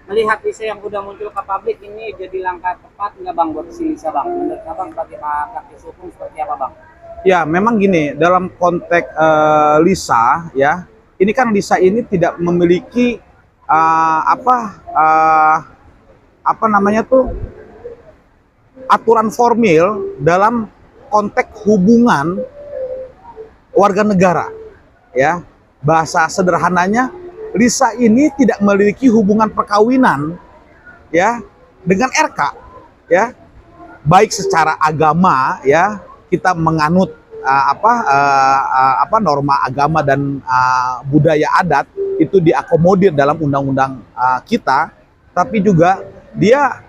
Melihat Lisa yang udah muncul ke publik ini jadi langkah tepat nggak bang buat si Lisa bang? Menurut abang sebagai praktisi hukum seperti apa bang? Ya, memang gini, dalam konteks Lisa, ya, ini kan Lisa ini tidak memiliki eh, apa eh, apa namanya tuh aturan formil dalam konteks hubungan warga negara, ya. Bahasa sederhananya, Lisa ini tidak memiliki hubungan perkawinan, ya, dengan RK, ya. Baik secara agama, ya, kita menganut norma agama dan budaya adat itu diakomodir dalam undang-undang kita, tapi juga dia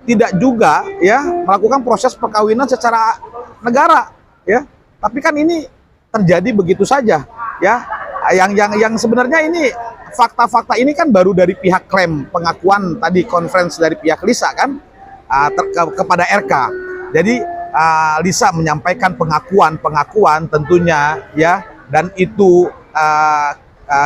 tidak juga, ya, melakukan proses perkawinan secara negara, ya. Tapi kan ini terjadi begitu saja, ya. Yang sebenarnya ini fakta-fakta ini kan baru dari pihak klaim pengakuan tadi konferensi dari pihak Lisa kan kepada RK. Jadi Lisa menyampaikan pengakuan tentunya, ya, dan itu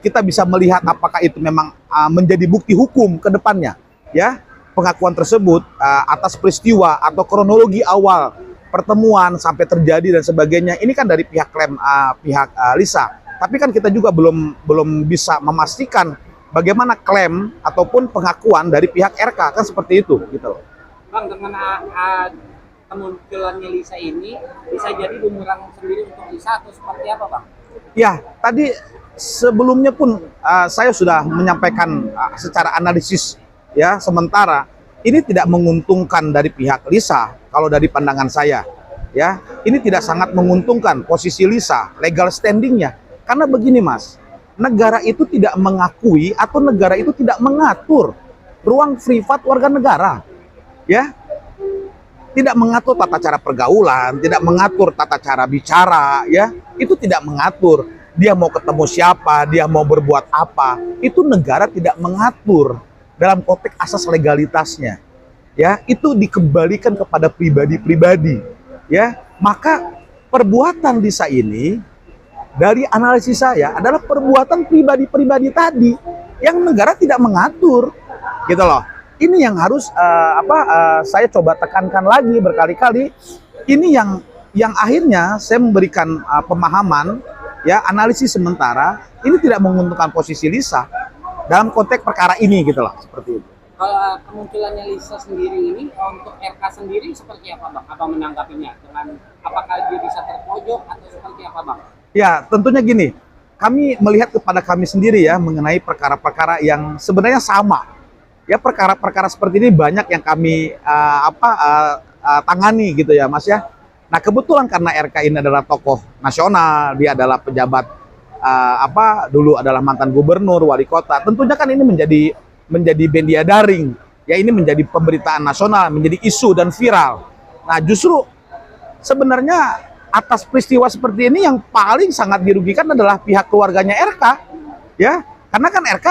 kita bisa melihat apakah itu memang menjadi bukti hukum ke depannya, ya. Pengakuan tersebut atas peristiwa atau kronologi awal pertemuan sampai terjadi dan sebagainya ini kan dari pihak klaim pihak Lisa. Tapi kan kita juga belum bisa memastikan bagaimana klaim ataupun pengakuan dari pihak RK, kan seperti itu gitu loh. Bang, dengan kemunculannya Lisa ini bisa jadi bumerang sendiri untuk Lisa atau seperti apa bang? Ya, tadi sebelumnya pun saya sudah menyampaikan secara analisis, ya, sementara ini tidak menguntungkan dari pihak Lisa kalau dari pandangan saya, ya. Ini tidak sangat menguntungkan posisi Lisa, legal standingnya, karena begini mas, negara itu tidak mengakui atau negara itu tidak mengatur ruang privat warga negara, ya. Tidak mengatur tata cara pergaulan, tidak mengatur tata cara bicara, ya. Itu tidak mengatur dia mau ketemu siapa, dia mau berbuat apa, itu negara tidak mengatur dalam konteks asas legalitasnya, ya. Itu dikembalikan kepada pribadi-pribadi, ya. Maka perbuatan Lisa ini dari analisis saya adalah perbuatan pribadi-pribadi tadi yang negara tidak mengatur, gitu loh. Ini yang harus saya coba tekankan lagi berkali-kali. Ini yang akhirnya saya memberikan pemahaman, ya, analisis sementara ini tidak menguntungkan posisi Lisa dalam konteks perkara ini, gitu loh, seperti itu. Kalau kemunculannya Lisa sendiri ini untuk RK sendiri seperti apa bang? Abang menanggapinya dengan apakah dia bisa terpojok atau seperti apa bang? Ya, tentunya gini, kami melihat kepada kami sendiri, ya, mengenai perkara-perkara yang sebenarnya sama. Ya, perkara-perkara seperti ini banyak yang kami tangani, gitu ya mas, ya. Nah, kebetulan karena RK ini adalah tokoh nasional, dia adalah pejabat dulu adalah mantan gubernur, wali kota. Tentunya kan ini menjadi media daring, ya, ini menjadi pemberitaan nasional, menjadi isu dan viral. Nah, justru sebenarnya atas peristiwa seperti ini yang paling sangat dirugikan adalah pihak keluarganya RK, ya, karena kan RK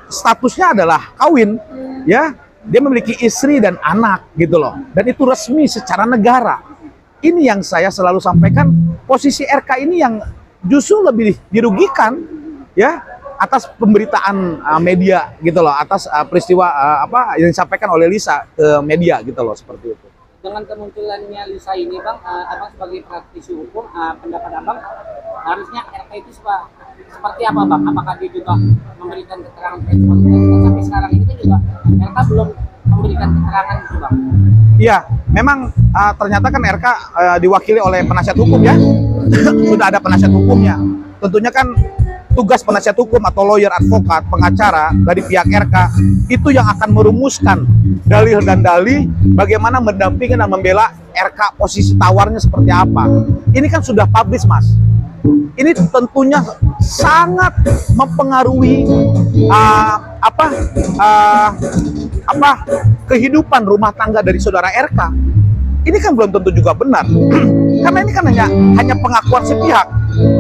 statusnya adalah kawin, ya, dia memiliki istri dan anak, gitu loh, dan itu resmi secara negara. Ini yang saya selalu sampaikan, posisi RK ini yang justru lebih dirugikan, ya, atas pemberitaan media, gitu loh, atas peristiwa yang disampaikan oleh Lisa ke media, gitu loh, seperti itu. Dengan kemunculannya Lisa ini bang, abang sebagai praktisi hukum, pendapat abang harusnya RK itu seperti apa bang? Apakah dia juga memberikan keterangan sampai sekarang ini kan juga RK belum memberikan keterangan itu bang? Iya, memang ternyata kan RK diwakili oleh penasihat hukum, ya. Sudah ada penasihat hukumnya. Tentunya kan tugas penasihat hukum atau lawyer, advokat, pengacara dari pihak RK itu yang akan merumuskan dalil dan dalih bagaimana mendampingi dan membela RK, posisi tawarnya seperti apa. Ini kan sudah publish mas. Ini tentunya sangat mempengaruhi kehidupan rumah tangga dari saudara RK. Ini kan belum tentu juga benar. Karena ini kan hanya pengakuan sepihak.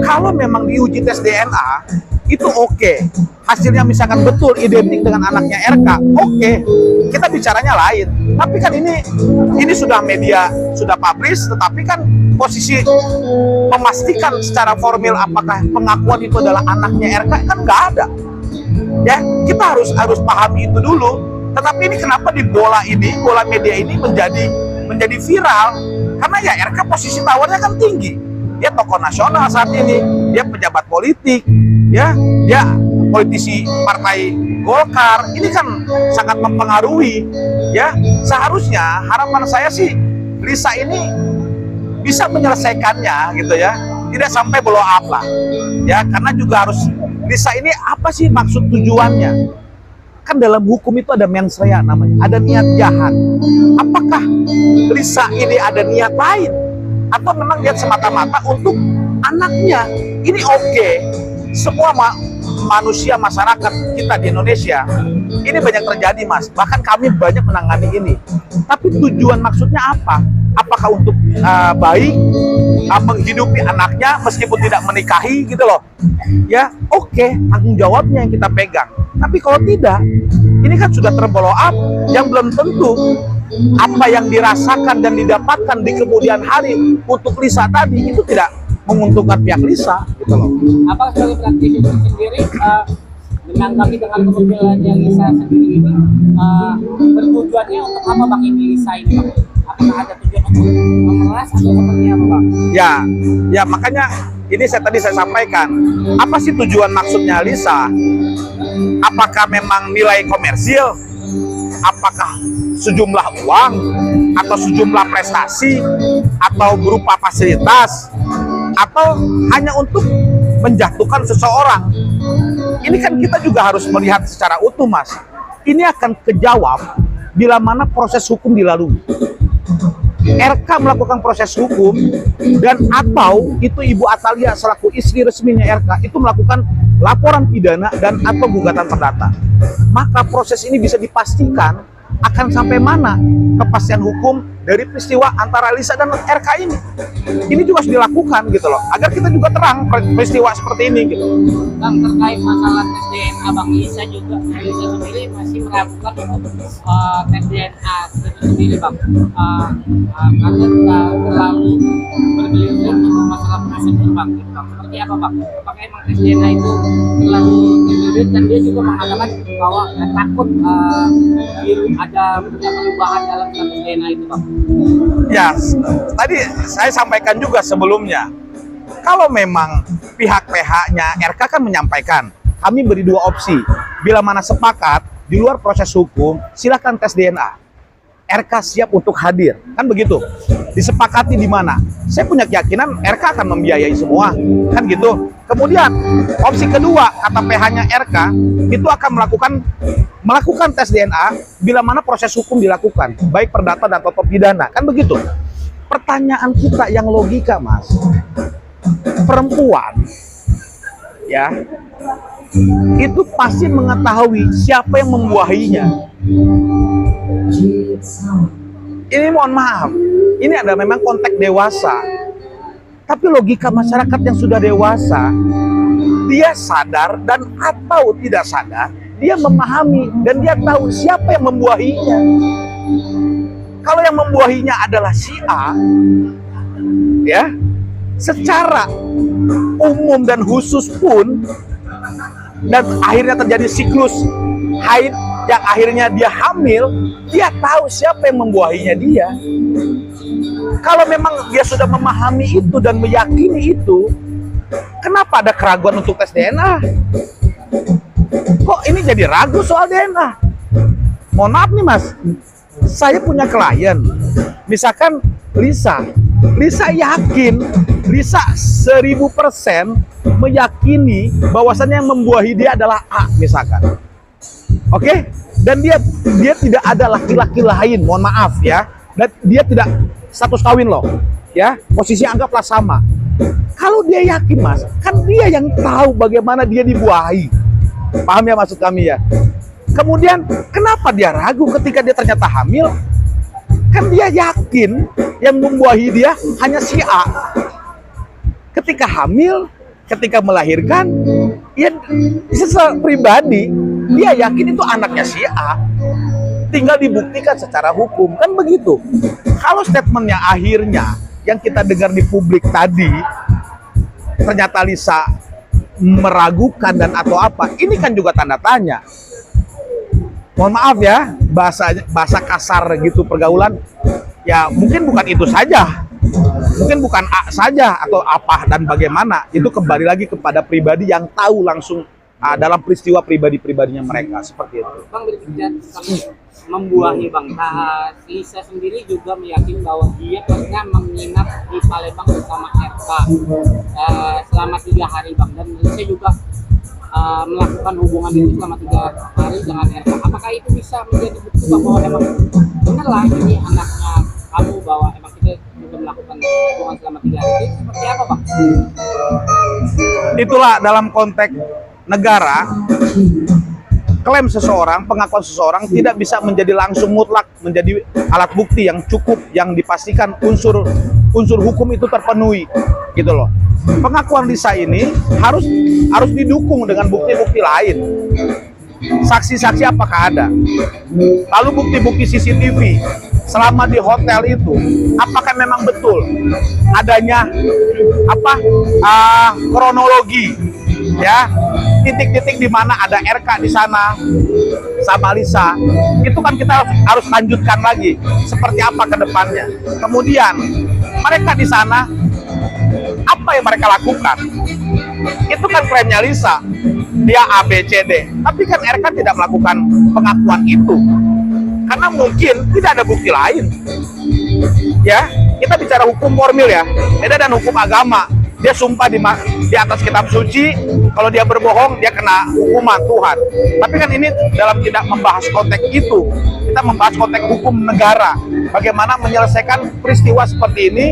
Kalau memang diuji tes DNA, itu oke. Hasilnya misalkan betul identik dengan anaknya RK, oke. Kita bicaranya lain. Tapi kan ini sudah media, sudah publish, tetapi kan posisi memastikan secara formil apakah pengakuan itu adalah anaknya RK kan nggak ada. Ya, kita harus pahami itu dulu. Tetapi ini kenapa di bola media ini menjadi viral? Karena ya RK posisi tawarnya kan tinggi. Dia tokoh nasional saat ini, dia pejabat politik, ya, dia politisi partai Golkar. Ini kan sangat mempengaruhi, ya. Seharusnya harapan saya sih Lisa ini bisa menyelesaikannya, gitu ya. Tidak sampai blow up lah, ya. Karena juga harus Lisa ini apa sih maksud tujuannya? Kan dalam hukum itu ada mens rea namanya, ada niat jahat. Apakah Lisa ini ada niat lain? Atau memang lihat semata-mata untuk anaknya? Ini oke. Semua manusia, masyarakat kita di Indonesia, ini banyak terjadi, Mas. Bahkan kami banyak menangani ini. Tapi tujuan maksudnya apa? Apakah untuk baik, menghidupi anaknya meskipun tidak menikahi gitu loh? Ya, oke, tanggung jawabnya yang kita pegang. Tapi kalau tidak, ini kan sudah terblow up, yang belum tentu apa yang dirasakan dan didapatkan di kemudian hari untuk Lisa tadi itu tidak menguntungkan pihak Lisa, gitu loh. Apa sebagai praktisi sendiri menanggapi dengan kemunculannya Lisa sendiri ini, bertujuannya untuk apa Bang ini Lisa ini Bang? Apakah ada tujuan untuk memeras atau seperti apa Bang? Ya makanya ini tadi saya sampaikan, apa sih tujuan maksudnya Lisa? Apakah memang nilai komersil? Apakah sejumlah uang? Atau sejumlah prestasi? Atau berupa fasilitas? Atau hanya untuk menjatuhkan seseorang? Ini kan kita juga harus melihat secara utuh, Mas. Ini akan kejawab bila mana proses hukum dilalui. RK melakukan proses hukum dan atau itu Ibu Atalia selaku istri resminya RK itu melakukan laporan pidana dan atau gugatan perdata. Maka proses ini bisa dipastikan akan sampai mana kepastian hukum dari peristiwa antara Lisa dan RK ini. Ini juga harus dilakukan gitu loh, agar kita juga terang peristiwa seperti ini gitu. Bang, terkait masalah tes DNA Bang, Lisa sendiri masih melakukan tes DNA itu sendiri Bang, karena terlalu berbelit-belit untuk masalah prosedur Bang, gitu Bang. Seperti apa Bang? Apakah emang tes DNA itu terlalu berbelit dan dia juga mengatakan bahwa takut ada perubahan dalam tes DNA itu Bang? Ya, tadi saya sampaikan juga sebelumnya, kalau memang pihak PH-nya RK kan menyampaikan, kami beri dua opsi, bila mana sepakat di luar proses hukum, silakan tes DNA. RK siap untuk hadir, kan begitu. Disepakati di mana? Saya punya keyakinan RK akan membiayai semua, kan gitu. Kemudian opsi kedua, kata PH-nya RK, itu akan melakukan tes DNA bila mana proses hukum dilakukan, baik perdata dan atau pidana, kan begitu. Pertanyaan kita yang logika, Mas, perempuan, ya, itu pasti mengetahui siapa yang membuahinya. Ini mohon maaf, ini ada memang konteks dewasa. Tapi logika masyarakat yang sudah dewasa, dia sadar dan atau tidak sadar, dia memahami dan dia tahu siapa yang membuahinya. Kalau yang membuahinya adalah si A, ya, secara umum dan khusus pun, dan akhirnya terjadi siklus haid yang akhirnya dia hamil, dia tahu siapa yang membuahinya dia. Kalau memang dia sudah memahami itu dan meyakini itu, kenapa ada keraguan untuk tes DNA? Kok ini jadi ragu soal DNA? Mohon maaf nih Mas, saya punya klien, misalkan Lisa yakin, Lisa 1000% meyakini bahwasannya yang membuahi dia adalah A misalkan. Oke? Dan dia tidak ada laki-laki lain, mohon maaf ya. Dan dia tidak status kawin loh, ya. Posisi anggaplah sama. Kalau dia yakin Mas, kan dia yang tahu bagaimana dia dibuahi. Paham ya maksud kami ya? Kemudian kenapa dia ragu ketika dia ternyata hamil? Kan dia yakin yang membuahi dia hanya si A. Ketika hamil, ketika melahirkan, ya secara pribadi dia yakin itu anaknya si A. Tinggal dibuktikan secara hukum, kan begitu. Kalau statementnya akhirnya yang kita dengar di publik tadi, ternyata Lisa meragukan dan atau apa, ini kan juga tanda tanya. Mohon maaf ya, bahasa kasar gitu pergaulan, ya mungkin bukan itu saja, mungkin bukan A saja atau apa dan bagaimana, itu kembali lagi kepada pribadi yang tahu langsung dalam peristiwa pribadi-pribadinya mereka, seperti itu. Bang, berbicara tentang membuahi Bang, Lisa sendiri juga meyakini bahwa dia pernah menginap di Palembang bersama RK selama 3 hari Bang, dan Lisa juga melakukan hubungan itu selama 3 hari dengan RK. Apakah itu bisa menjadi bukti bahwa emang benar ini anaknya kamu, bahwa emang kita juga melakukan hubungan selama 3 hari? Itu seperti apa Bang? Itulah dalam konteks negara, klaim seseorang, pengakuan seseorang tidak bisa menjadi langsung mutlak menjadi alat bukti yang cukup, yang dipastikan unsur hukum itu terpenuhi, gitu loh. Pengakuan Lisa ini harus didukung dengan bukti-bukti lain. Saksi-saksi apakah ada? Lalu bukti-bukti CCTV selama di hotel itu, apakah memang betul adanya kronologi, ya, titik-titik di mana ada RK di sana sama Lisa, itu kan kita harus lanjutkan lagi seperti apa ke depannya. Kemudian mereka di sana, apa yang mereka lakukan? Itu kan klaimnya Lisa, dia A, B, C, D. Tapi kan RK tidak melakukan pengakuan itu karena mungkin tidak ada bukti lain. Ya, kita bicara hukum formil ya, beda dan hukum agama. Dia sumpah di atas kitab suci, kalau dia berbohong dia kena hukuman Tuhan. Tapi kan ini dalam tidak membahas konteks itu, kita membahas konteks hukum negara. Bagaimana menyelesaikan peristiwa seperti ini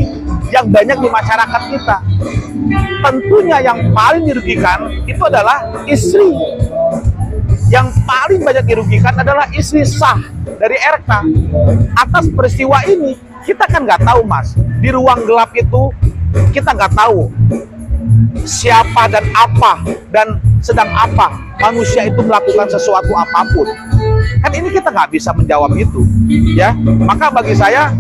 yang banyak di masyarakat kita. Tentunya yang paling dirugikan itu adalah istri. Yang paling banyak dirugikan adalah istri sah dari RK atas peristiwa ini. Kita kan nggak tahu, Mas, di ruang gelap itu kita nggak tahu siapa dan apa dan sedang apa manusia itu melakukan sesuatu apapun. Kan ini kita nggak bisa menjawab itu, ya. Maka bagi saya,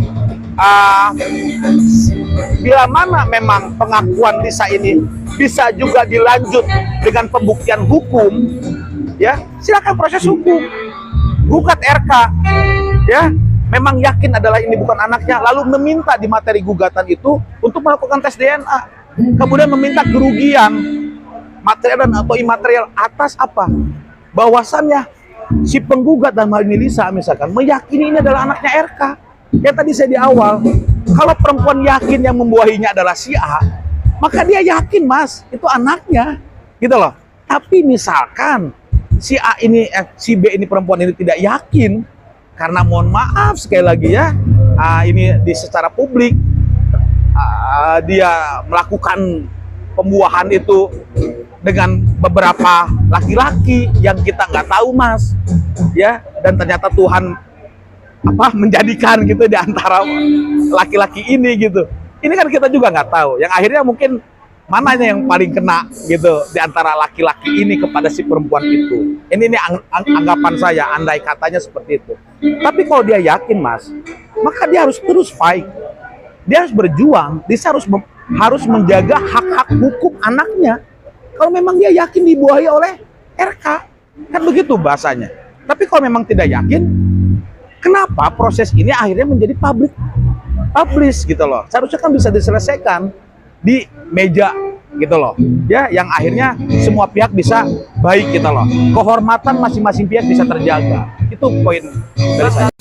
bila mana memang pengakuan Lisa ini bisa juga dilanjut dengan pembuktian hukum, ya silakan proses hukum, gugat RK, ya. Memang yakin adalah ini bukan anaknya, lalu meminta di materi gugatan itu untuk melakukan tes DNA, kemudian meminta kerugian material dan atau imaterial atas apa? Bahwasannya si penggugat dan hal ini Lisa misalkan meyakini ini adalah anaknya RK. Ya tadi saya di awal, kalau perempuan yakin yang membuahinya adalah si A, maka dia yakin, Mas, itu anaknya, gitu loh. Tapi misalkan si A ini, si B ini, perempuan ini tidak yakin, karena mohon maaf sekali lagi ya, ini secara publik dia melakukan pembuahan itu dengan beberapa laki-laki yang kita nggak tahu, Mas, ya, dan ternyata Tuhan menjadikan gitu di antara laki-laki ini gitu. Ini kan kita juga nggak tahu. Yang akhirnya mungkin mananya yang paling kena gitu di antara laki-laki ini kepada si perempuan itu. Ini anggapan saya, andai katanya seperti itu. Tapi kalau dia yakin, Mas, maka dia harus terus fight. Dia harus berjuang. Dia harus menjaga hak-hak hukum anaknya. Kalau memang dia yakin dibuahi oleh RK, kan begitu bahasanya. Tapi kalau memang tidak yakin, kenapa proses ini akhirnya menjadi publish gitu loh? Seharusnya kan bisa diselesaikan di meja gitu loh, ya, yang akhirnya semua pihak bisa baik gitu loh, kehormatan masing-masing pihak bisa terjaga. Itu poin dari saya.